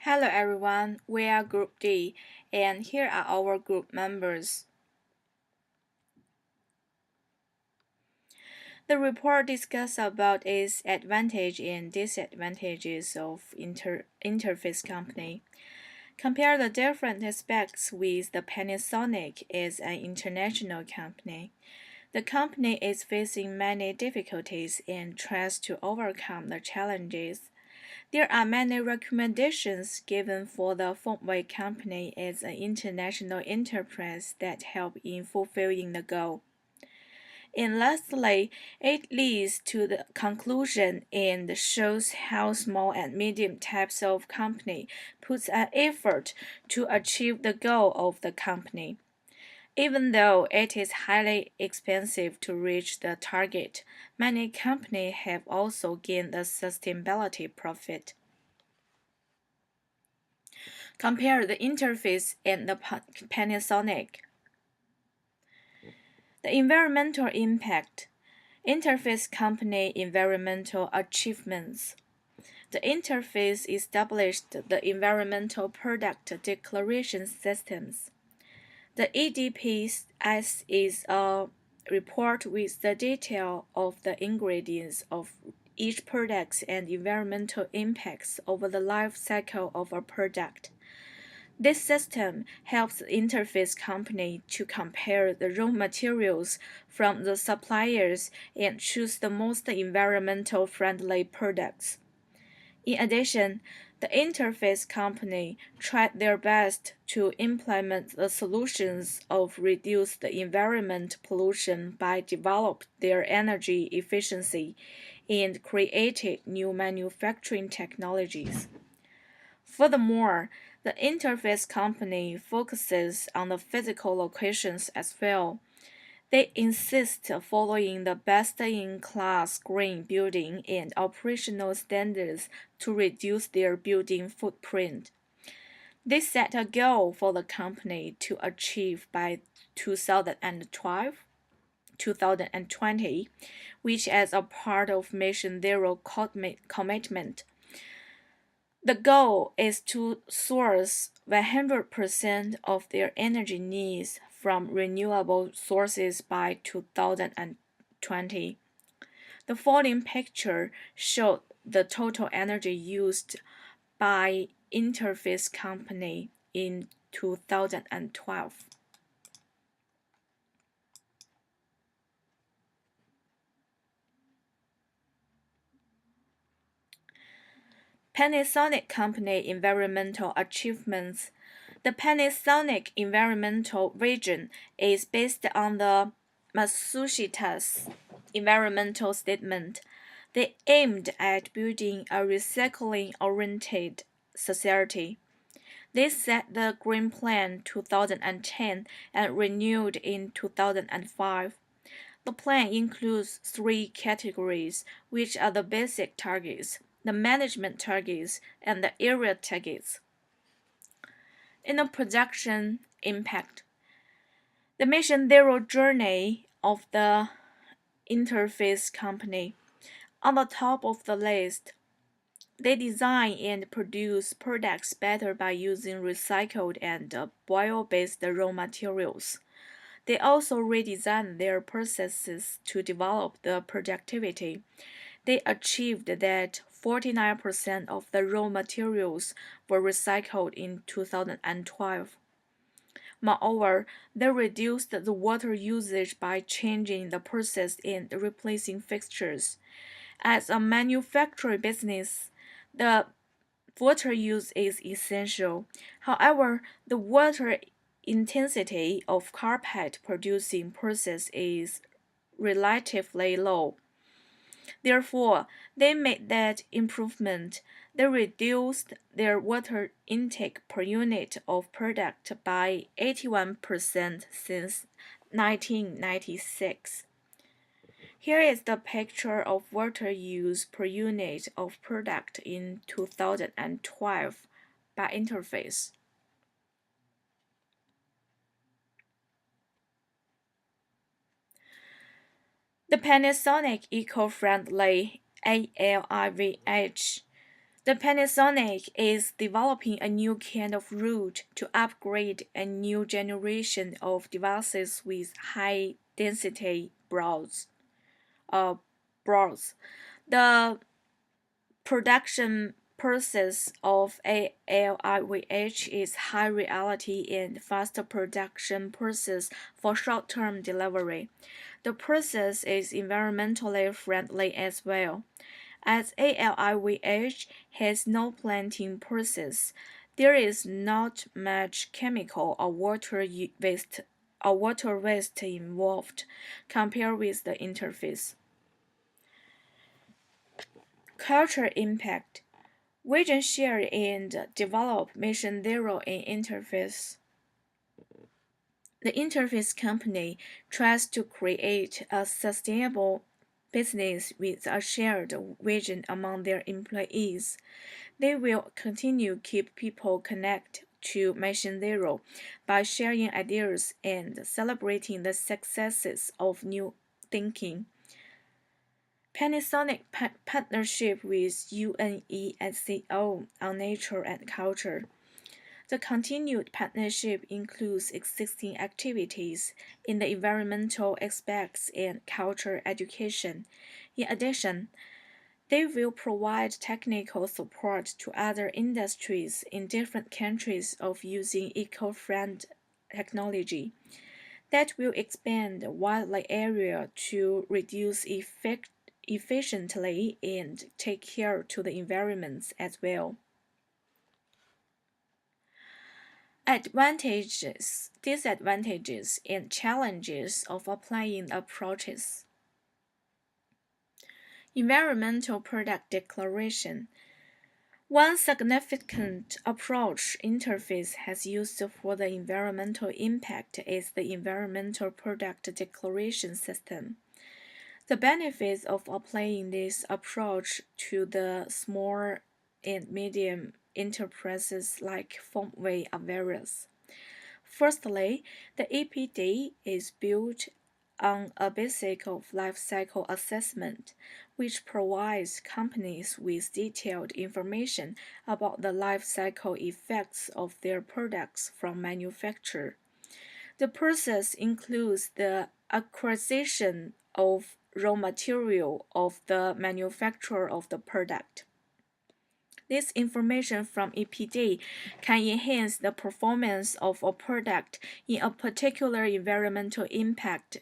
Hello everyone, we are Group D, and here are our group members. The report discusses about its advantage and disadvantages of Interface Company. Compare the different aspects with the Panasonic as an international company. The company is facing many difficulties and tries to overcome the challenges. There are many recommendations given for the Fengwei Company as an international enterprise that help in fulfilling the goal. And lastly, it leads to the conclusion and shows how small and medium types of company puts an effort to achieve the goal of the company. Even though it is highly expensive to reach the target, many companies have also gained a sustainability profit. Compare the interface and the Panasonic. The environmental impact. Interface company environmental achievements. The interface established the environmental product declaration systems. The EDPS is a report with the detail of the ingredients of each product and environmental impacts over the life cycle of a product. This system helps the interface company to compare the raw materials from the suppliers and choose the most environmental friendly products. In addition, the interface company tried their best to implement the solutions of reduce the environment pollution by develop their energy efficiency and created new manufacturing technologies. Furthermore, the interface company focuses on the physical locations as well. They insist following the best-in-class green building and operational standards to reduce their building footprint. They set a goal for the company to achieve by 2012, 2020, which as a part of Mission Zero commitment. The goal is to source 100% of their energy needs from renewable sources by 2020. The following picture showed the total energy used by Interface Company in 2012. Panasonic Company environmental achievements. The Panasonic environmental vision is based on the Matsushita's environmental statement. They aimed at building a recycling-oriented society. They set the Green Plan 2010 and renewed in 2005. The plan includes three categories, which are the basic targets, the management targets, and the area targets. In the production impact, the Mission Zero journey of the Interface Company. On the top of the list, they design and produce products better by using recycled and bio-based raw materials. They also redesigned their processes to develop the productivity. They achieved that 49% of the raw materials were recycled in 2012. Moreover, they reduced the water usage by changing the process and replacing fixtures. As a manufacturing business, the water use is essential. However, the water intensity of carpet producing process is relatively low. Therefore, they made that improvement. They reduced their water intake per unit of product by 81% since 1996. Here is the picture of water use per unit of product in 2012 by Interface. The Panasonic eco-friendly ALIVH The Panasonic is developing a new kind of route to upgrade a new generation of devices with high density uh, boards. The production process of ALIVH is high reality and faster production process for short-term delivery. The process is environmentally friendly as well. As ALIVH has no planting process, there is not much chemical or water waste involved compared with the interface. Culture impact. Vision shared and developed Mission Zero in Interface. The Interface company tries to create a sustainable business with a shared vision among their employees. They will continue keep people connected to Mission Zero by sharing ideas and celebrating the successes of new thinking. Panasonic partnership with UNESCO on nature and culture. The continued partnership includes existing activities in the environmental aspects and culture education. In addition, they will provide technical support to other industries in different countries of using eco-friendly technology that will expand the wildlife area to reduce efficiently and take care to the environment as well. Advantages, disadvantages, and challenges of applying approaches. Environmental product declaration. One significant approach Interface has used for the environmental impact is the Environmental Product Declaration System. The benefits of applying this approach to the small and medium enterprises like Formway are various. Firstly, the EPD is built on a basic of life cycle assessment, which provides companies with detailed information about the life cycle effects of their products from manufacture. The process includes the acquisition of raw material of the manufacturer of the product. This information from EPD can enhance the performance of a product in a particular environmental impact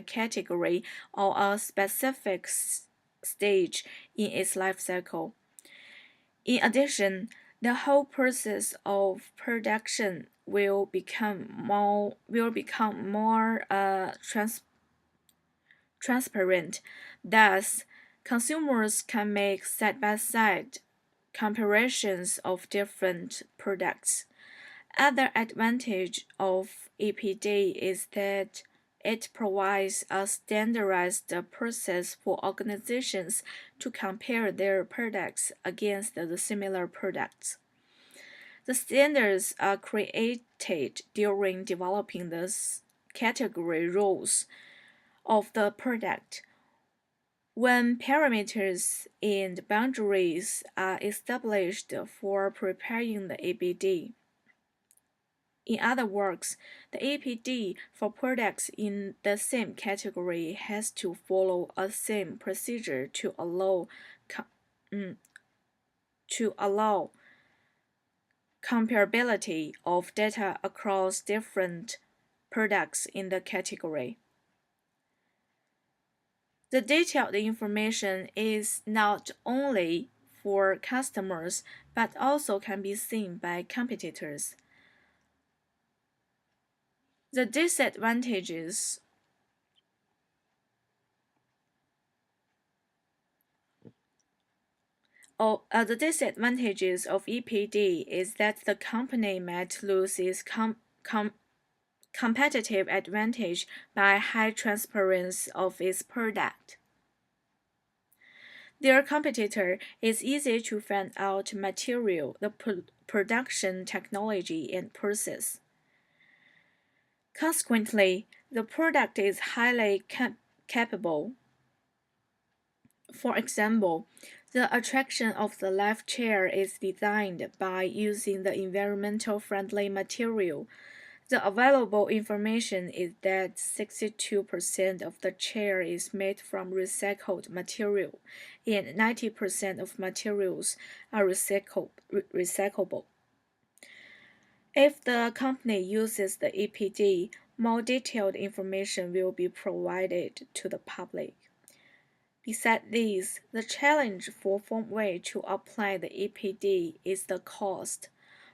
category or a specific stage in its life cycle. In addition, the whole process of production will become more transparent. Thus, consumers can make side-by-side comparisons of different products. Other advantage of EPD is that it provides a standardized process for organizations to compare their products against the similar products. The standards are created during developing the category rules of the product. When parameters and boundaries are established for preparing the APD. In other words, the APD for products in the same category has to follow a same procedure to allow comparability of data across different products in the category. The detailed information is not only for customers but also can be seen by competitors. The disadvantages the disadvantages of EPD is that the company might lose its competitive advantage by high transparency of its product. Their competitor is easy to find out material, the production technology and process. Consequently, the product is highly capable. For example, The attraction of the life chair is designed by using the environmental friendly material. The available information is that 62% of the chair is made from recycled material, and 90% of materials are recyclable. If the company uses the EPD, more detailed information will be provided to the public. Besides this, the challenge for Formway to apply the EPD is the cost.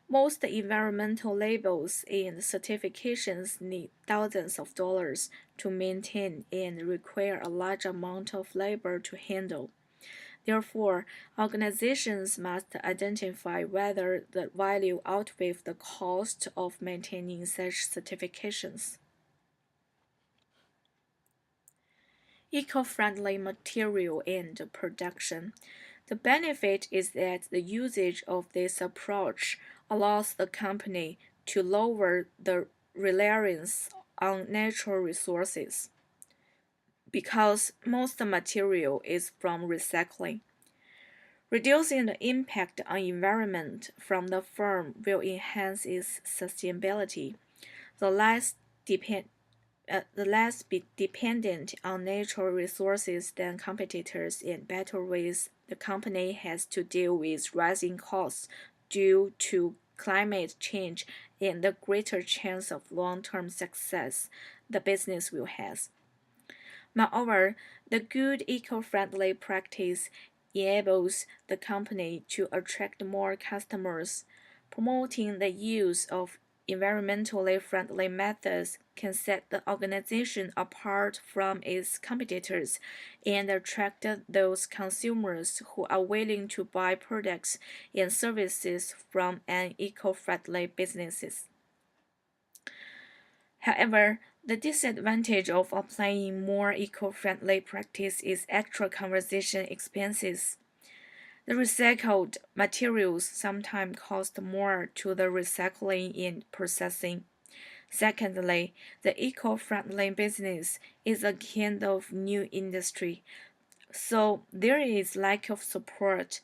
Most environmental labels and certifications need thousands of dollars to maintain and require a large amount of labor to handle. Therefore, organizations must identify whether the value outweighs the cost of maintaining such certifications. Eco-friendly material and production. The benefit is that the usage of this approach allows the company to lower the reliance on natural resources because most material is from recycling. Reducing the impact on environment from the firm will enhance its sustainability. The less depend be dependent on natural resources than competitors and better ways the company has to deal with rising costs due to climate change and the greater chance of long-term success the business will have. Moreover, the good eco-friendly practice enables the company to attract more customers. Promoting the use of environmentally friendly methods can set the organization apart from its competitors and attract those consumers who are willing to buy products and services from an eco-friendly businesses. However, the disadvantage of applying more eco-friendly practice is extra conversion expenses. The recycled materials sometimes cost more to the recycling and processing. Secondly, the eco-friendly business is a kind of new industry, so there is lack of support.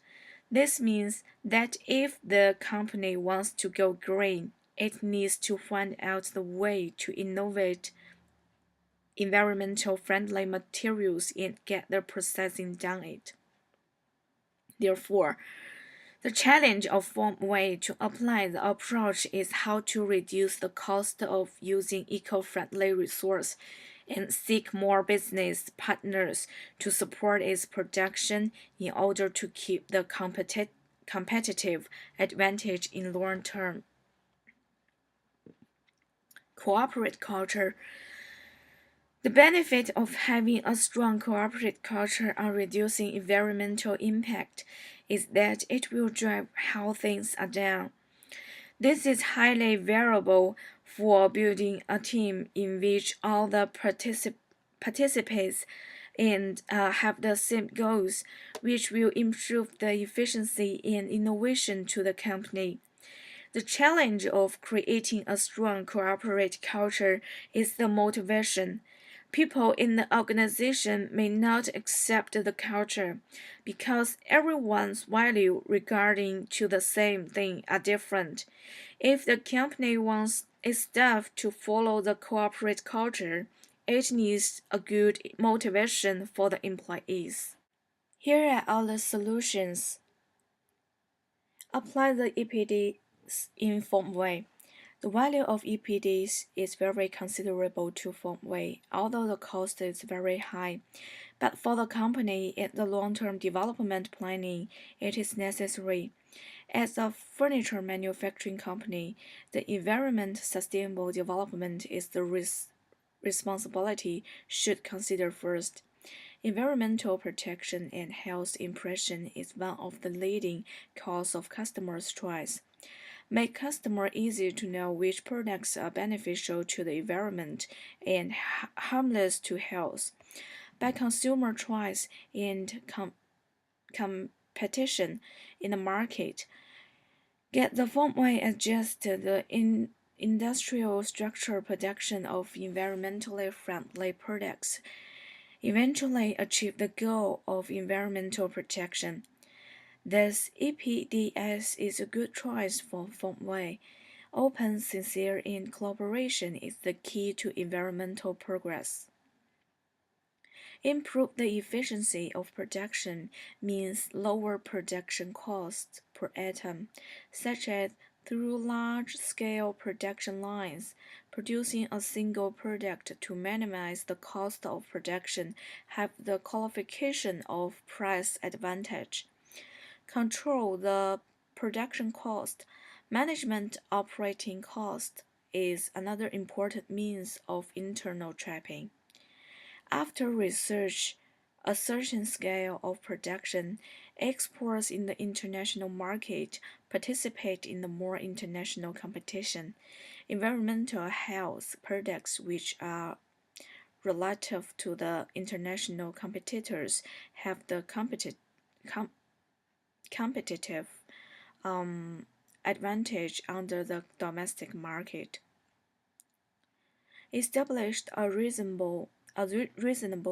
This means that if the company wants to go green, it needs to find out the way to innovate environmental friendly materials and get the processing done it. Therefore, the challenge of Formway to apply the approach is how to reduce the cost of using eco-friendly resource and seek more business partners to support its production in order to keep the competitive advantage in long term. Corporate culture. The benefit of having a strong corporate culture on reducing environmental impact is that it will drive how things are done. This is highly valuable for building a team in which all the participants and have the same goals, which will improve the efficiency and innovation to the company. The challenge of creating a strong corporate culture is the motivation. People in the organization may not accept the culture because everyone's value regarding to the same thing are different. If the company wants its staff to follow the corporate culture, it needs a good motivation for the employees. Here are all the solutions. Apply the EPD in Formway. The value of EPDs is very considerable to Formway, although the cost is very high. But for the company and the long-term development planning, it is necessary. As a furniture manufacturing company, the environment sustainable development is the responsibility should consider first. Environmental protection and health impression is one of the leading cause of customers' choice. Make customer easy to know which products are beneficial to the environment and harmless to health. By consumer choice and competition in the market, get the Formway adjust the industrial structure production of environmentally friendly products. Eventually achieve the goal of environmental protection. Thus, EPDS is a good choice for Fengwei. Open, sincere, and collaboration is the key to environmental progress. Improve the efficiency of production means lower production costs per atom, such as through large-scale production lines. Producing a single product to minimize the cost of production have the qualification of price advantage. Control the production cost. Management operating cost is another important means of internal trapping. After research a certain scale of production, exports in the international market participate in the more international competition. Environmental health products which are relative to the international competitors have the competitive advantage under the domestic market. Established a reasonable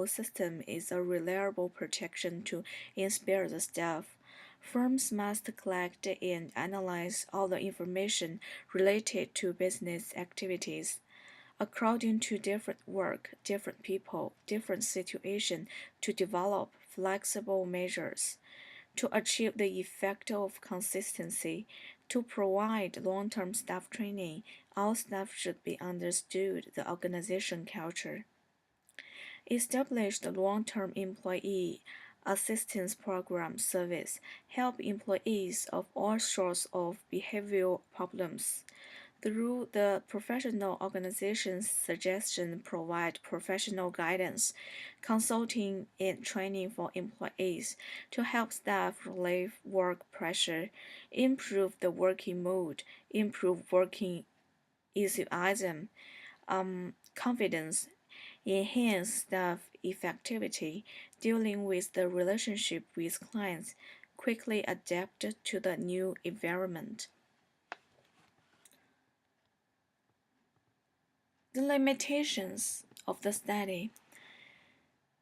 system is a reliable protection to inspire the staff. Firms must collect and analyze all the information related to business activities. According to different work, different people, different situation, to develop flexible measures. To achieve the effect of consistency, to provide long-term staff training, all staff should be understood the organization culture. Establish the long-term employee assistance program service, help employees of all sorts of behavioral problems. Through the professional organization's suggestion provide professional guidance, consulting and training for employees to help staff relieve work pressure, improve the working mood, improve working enthusiasm, confidence, enhance staff effectivity, dealing with the relationship with clients, quickly adapt to the new environment. The limitations of the study.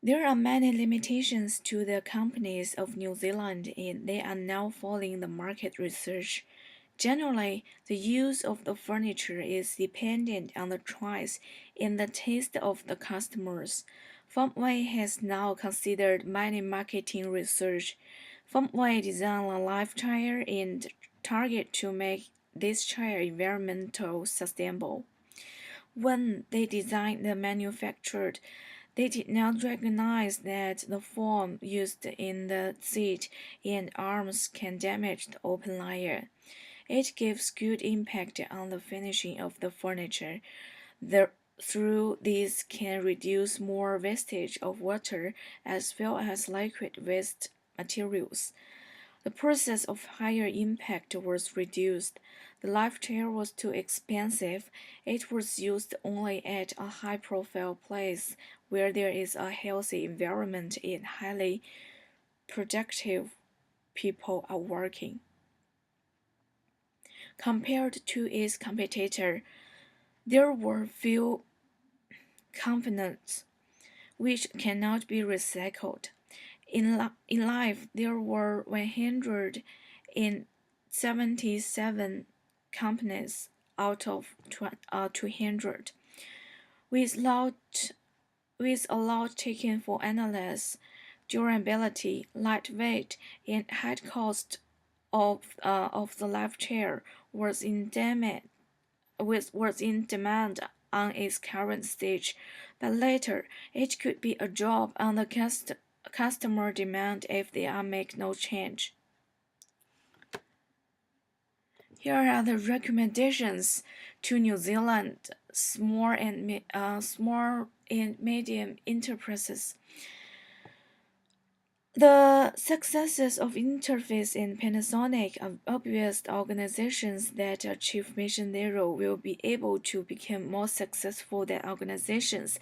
There are many limitations to the companies of New Zealand and they are now following the market research. Generally, the use of the furniture is dependent on the choice and the taste of the customers. Fengwei has now considered many marketing research. Fengwei designed a life chair and target to make this chair environmental sustainable. When they designed and manufactured, they did not recognize that the foam used in the seat and arms can damage the open layer. It gives good impact on the finishing of the furniture. Through this can reduce more wastage of water as well as liquid waste materials. The process of higher impact was reduced. The life chair was too expensive. It was used only at a high-profile place where there is a healthy environment and highly productive people are working. Compared to its competitor, there were few components which cannot be recycled. In life, there were 177 companies out of 200, with a lot taken for analysis, durability, lightweight, and high cost of the life chair was in demand on its current stage, but later it could be a job on the customer demand if they are make no change. Here are the recommendations to New Zealand small and medium enterprises. The successes of Interface and Panasonic are obvious. Organizations that achieve Mission Zero will be able to become more successful than organizations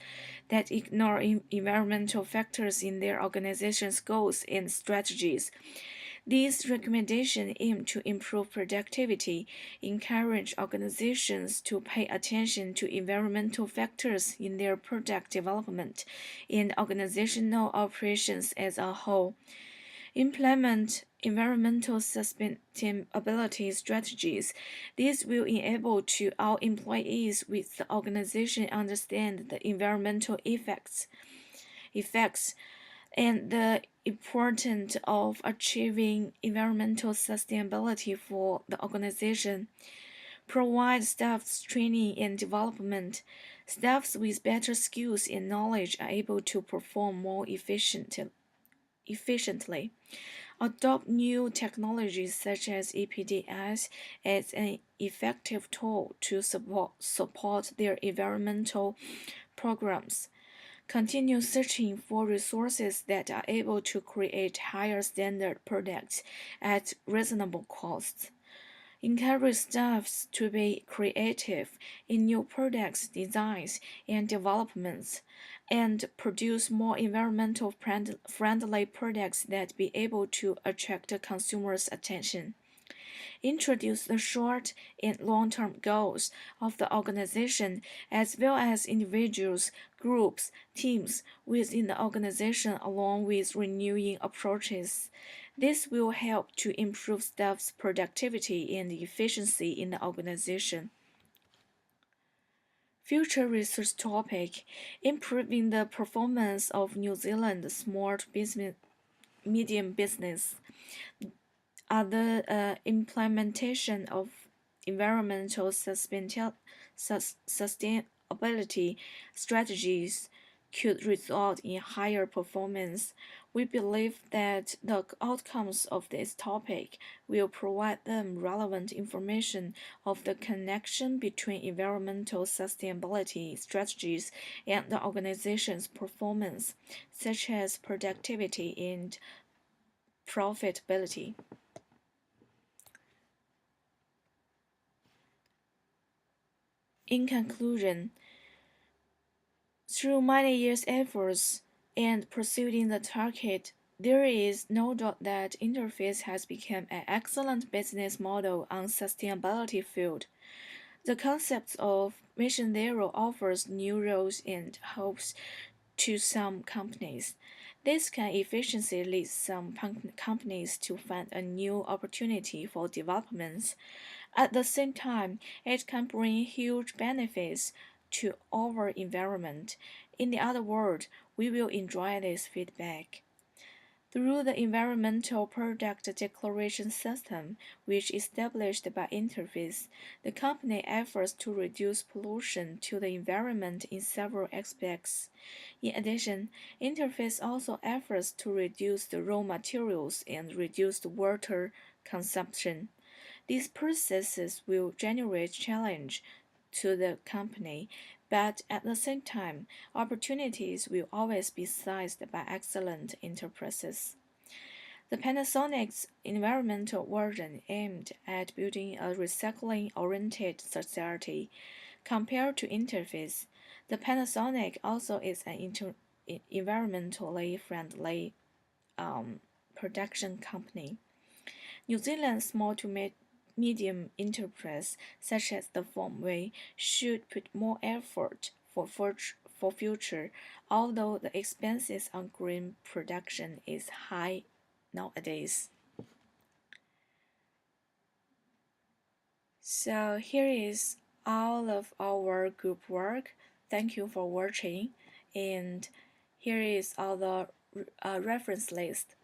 that ignore environmental factors in their organization's goals and strategies. These recommendations aim to improve productivity, encourage organizations to pay attention to environmental factors in their product development and organizational operations as a whole, implement environmental sustainability strategies. This will enable to our employees with the organization understand the environmental effects and the importance of achieving environmental sustainability for the organization. Provide staff training and development. Staffs with better skills and knowledge are able to perform more efficiently. Adopt new technologies such as EPDS as an effective tool to support their environmental programs. Continue searching for resources that are able to create higher standard products at reasonable costs. Encourage staffs to be creative in new products designs and developments, and produce more environmental friendly products that be able to attract the consumers' attention. Introduce the short and long-term goals of the organization as well as individuals, groups, teams within the organization along with renewing approaches. This will help to improve staff's productivity and efficiency in the organization. Future research topic: improving the performance of New Zealand small business, medium business. Other implementation of environmental sustainability strategies could result in higher performance. We believe that the outcomes of this topic will provide them relevant information of the connection between environmental sustainability strategies and the organization's performance, such as productivity and profitability. In conclusion, through many years' efforts and pursuing the target, there is no doubt that Interface has become an excellent business model on sustainability field. The concept of Mission Zero offers new roles and hopes to some companies. This can efficiently lead some companies to find a new opportunity for development. At the same time, it can bring huge benefits to our environment. In the other words, we will enjoy this feedback. Through the Environmental Product Declaration System, which is established by Interface, the company efforts to reduce pollution to the environment in several aspects. In addition, Interface also efforts to reduce the raw materials and reduce the water consumption. These processes will generate challenge to the company, but at the same time, opportunities will always be seized by excellent enterprises. The Panasonic's environmental version aimed at building a recycling-oriented society. Compared to Interface, the Panasonic also is an environmentally friendly production company. New Zealand's small to medium enterprise, such as the Formway, should put more effort for future, although the expenses on green production is high nowadays. So here is all of our group work. Thank you for watching, and here is all the reference list.